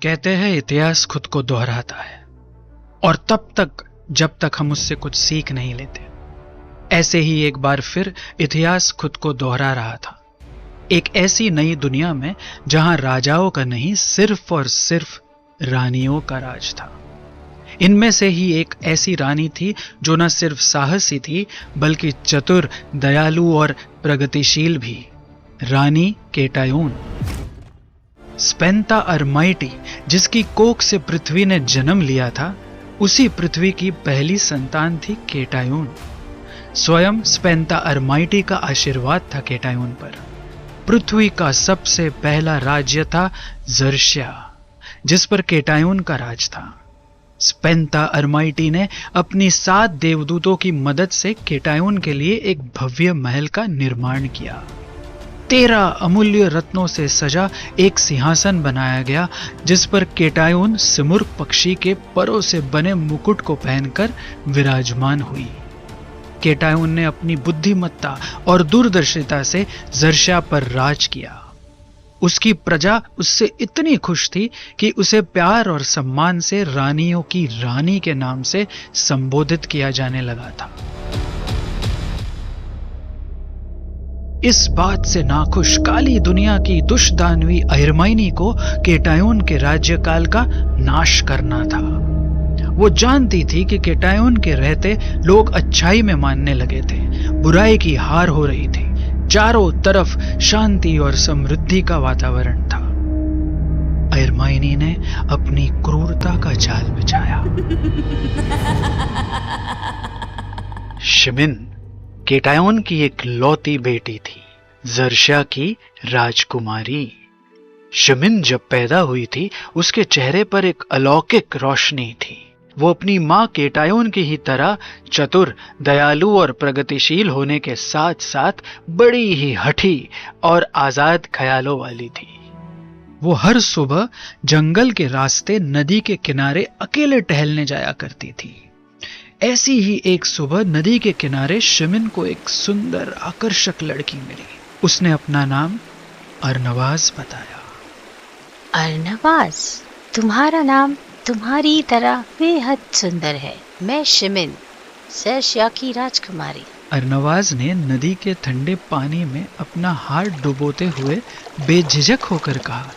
कहते हैं इतिहास खुद को दोहराता है, और तब तक जब तक हम उससे कुछ सीख नहीं लेते। ऐसे ही एक बार फिर इतिहास खुद को दोहरा रहा था, एक ऐसी नई दुनिया में जहां राजाओं का नहीं, सिर्फ और सिर्फ रानियों का राज था। इनमें से ही एक ऐसी रानी थी जो न सिर्फ साहसी थी बल्कि चतुर, दयालु और प्रगतिशील भी। रानी केटायून। स्पेंता अरमाइटी, जिसकी कोख से पृथ्वी ने जन्म लिया था, उसी पृथ्वी की पहली संतान थी केटायून। स्वयं स्पेंता अरमाइटी का आशीर्वाद था केटायून पर। पृथ्वी का सबसे पहला राज्य था जर्शिया, जिस पर केटायून का राज था। स्पेंता अरमाइटी ने अपनी 7 देवदूतों की मदद से केटायून के लिए एक भव्य महल का निर्माण किया। 13 अमूल्य रत्नों से सजा एक सिंहासन बनाया गया, जिस पर केटायून सिमुर्ग पक्षी के परों से बने मुकुट को पहनकर विराजमान हुई। केटायून ने अपनी बुद्धिमत्ता और दूरदर्शिता से जर्शिया पर राज किया। उसकी प्रजा उससे इतनी खुश थी कि उसे प्यार और सम्मान से रानियों की रानी के नाम से संबोधित किया जाने लगा था। इस बात से नाखुश काली दुनिया की दुष्दानवी अहिरमाइनी को केटायून के राज्यकाल का नाश करना था। वो जानती थी कि केटायून के रहते लोग अच्छाई में मानने लगे थे, बुराई की हार हो रही थी, चारों तरफ शांति और समृद्धि का वातावरण था। अहिरमाइनी ने अपनी क्रूरता का जाल बिछाया। शिमिन केटायून की एक लौती बेटी थी, जर्शिया की राजकुमारी। शिमिन जब पैदा हुई थी, उसके चेहरे पर एक अलौकिक रोशनी थी। वो अपनी मां केटायून की ही तरह चतुर, दयालु और प्रगतिशील होने के साथ साथ बड़ी ही हठी और आजाद ख्यालों वाली थी। वो हर सुबह जंगल के रास्ते नदी के किनारे अकेले टहलने जाया करती थी। ऐसी ही एक सुबह नदी के किनारे शिमिन को एक सुंदर आकर्षक लड़की मिली। उसने अपना नाम अर्नवाज बताया। अर्नवाज, तुम्हारा नाम तुम्हारी तरह बेहद सुंदर है। मैं शिमिन, जर्शिया की राजकुमारी। अर्नवाज ने नदी के ठंडे पानी में अपना हाथ डुबोते हुए बेझिझक होकर कहा,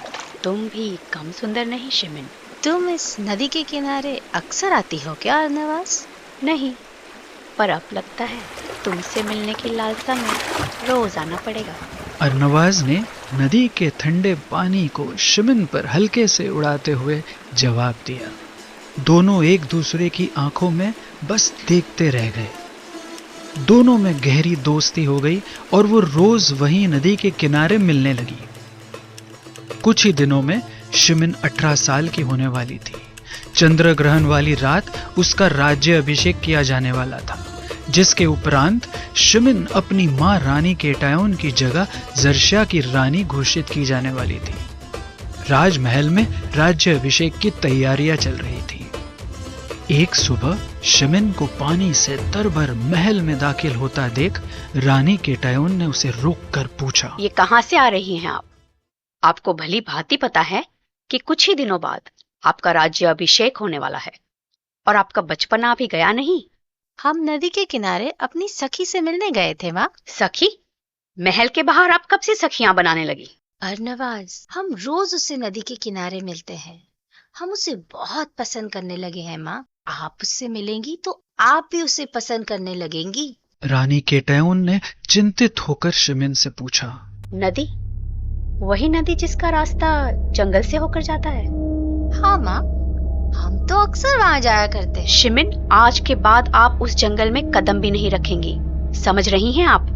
तुम भी कम सुंदर नहीं शिमिन। तुम इस नदी के किनारे अक्सर आती हो क्या अर्नवाज? नहीं, पर अब लगता है तुमसे मिलने की लालसा में रोज आना पड़ेगा। अर्नवाज ने नदी के ठंडे पानी को शिमिन पर हल्के से उड़ाते हुए जवाब दिया। दोनों एक दूसरे की आंखों में बस देखते रह गए। दोनों में गहरी दोस्ती हो गई और वो रोज वहीं नदी के किनारे मिलने लगी। कुछ ही दिनों में शिमिन 18 साल की होने वाली थी। चंद्र ग्रहण वाली रात उसका राज्य अभिषेक किया जाने वाला था, जिसके उपरांत शिमिन अपनी मां रानी केटायून की जगह जर्शिया की रानी घोषित की जाने वाली थी। राजमहल में राज्य अभिषेक की तैयारियां चल रही थी। एक सुबह शिमिन को पानी से तरबर महल में दाखिल होता देख रानी केटायून ने उसे रोककर पूछा, ये कहां से आ रही हैं आप? आपको भली भांति पता है कि कुछ ही दिनों बाद आपका राज्य अभिषेक होने वाला है और आपका बचपना अभी गया नहीं। हम नदी के किनारे अपनी सखी से मिलने गए थे माँ। सखी? महल के बाहर आप कब से सखियां बनाने लगी? अर्नवाज, हम रोज उसे नदी के किनारे मिलते हैं। हम उसे बहुत पसंद करने लगे हैं माँ। आप उससे मिलेंगी तो आप भी उसे पसंद करने लगेंगी। रानी केटायून ने चिंतित होकर शिमिन से पूछा, नदी? वही नदी जिसका रास्ता जंगल से होकर जाता है? हाँ माँ, हम तो अक्सर वहाँ जाया करते हैं। शिमिन, आज के बाद आप उस जंगल में कदम भी नहीं रखेंगी, समझ रही हैं आप?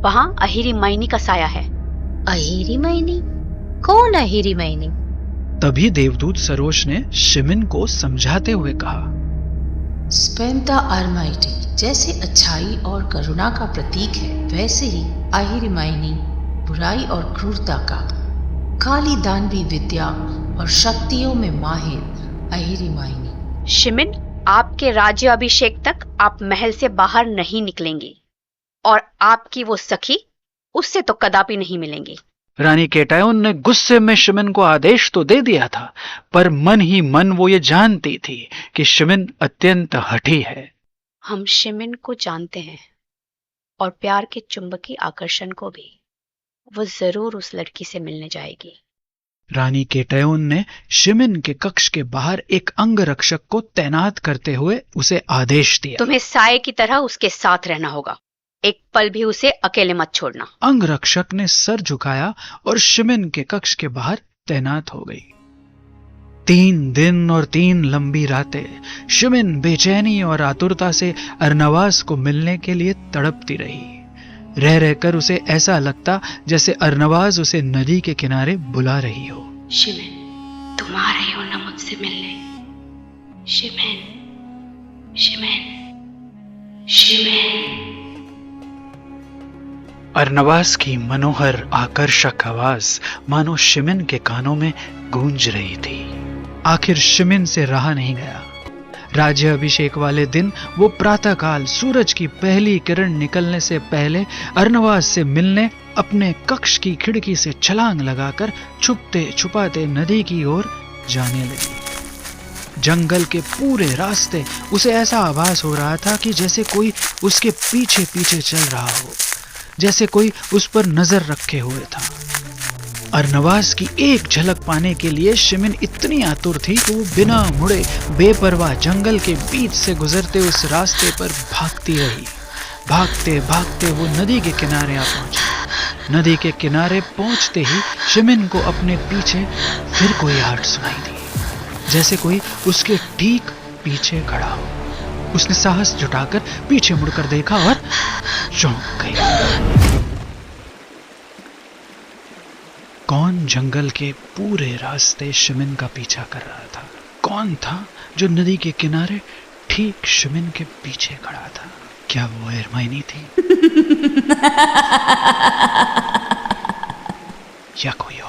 वहाँ अहिरमाइनी का साया है। अहिरमाइनी? कौन अहिरमाइनी? तभी देवदूत सरोज ने शिमिन को समझाते हुए कहा, स्पेंता अरमाइटी जैसे अच्छाई और करुणा का प्रतीक है, वैसे ही अहिरमाइनी बुराई और क्रूरता का। काली दानवी विद्या और शक्तियों में माहिर अहिरमाइनी। शिमिन, आपके राज्य अभिषेक तक आप महल से बाहर नहीं निकलेंगी और आपकी वो सखी उससे तो कदापि नहीं मिलेंगी। रानी केटायोन ने गुस्से में शिमिन को आदेश तो दे दिया था, पर मन ही मन वो ये जानती थी कि शिमिन अत्यंत हठी है। हम शिमिन को जानते हैं और प्यार के चुंबकीय आकर्षण को भी। वो जरूर उस लड़की से मिलने जाएगी। रानी केटायोन ने शिमिन के कक्ष के बाहर एक अंगरक्षक को तैनात करते हुए उसे आदेश दिया। तुम्हें साये की तरह उसके साथ रहना होगा, एक पल भी उसे अकेले मत छोड़ना। अंगरक्षक ने सर झुकाया और शिमिन के कक्ष के बाहर तैनात हो गई। 3 दिन और 3 लंबी रातें शिमिन बेचैनी और आतुरता से अरनवास को मिलने के लिए तड़पती रही। रह रहकर उसे ऐसा लगता जैसे अरनवाज उसे नदी के किनारे बुला रही हो। शिमिन, तुम आ रही हो ना मुझसे मिलने? शिमिन, शिमिन, शिमिन। अरनवास की मनोहर आकर्षक आवाज मानो शिमिन के कानों में गूंज रही थी। आखिर शिमिन से रहा नहीं गया। राज्य अभिषेक वाले दिन वो प्रातःकाल सूरज की पहली किरण निकलने से पहले अरनवास से मिलने अपने कक्ष की खिड़की से छलांग लगाकर छुपते छुपाते नदी की ओर जाने लगी। जंगल के पूरे रास्ते उसे ऐसा आभास हो रहा था कि जैसे कोई उसके पीछे पीछे चल रहा हो, जैसे कोई उस पर नजर रखे हुए था। अरनवास की एक झलक पाने के लिए शिमिन इतनी आतुर थी कि वो बिना मुड़े बेपरवाह जंगल के बीच से गुजरते उस रास्ते पर भागती रही। भागते भागते वो नदी के किनारे आ पहुंची। नदी के किनारे पहुंचते ही शिमिन को अपने पीछे फिर कोई आहट सुनाई दी, जैसे कोई उसके ठीक पीछे खड़ा हो। उसने साहस जुटाकर पीछे मुड़कर देखा और चौंक गई। कौन जंगल के पूरे रास्ते शिमिन का पीछा कर रहा था? कौन था जो नदी के किनारे ठीक शिमिन के पीछे खड़ा था? क्या वो हरमाइनी थी या कोई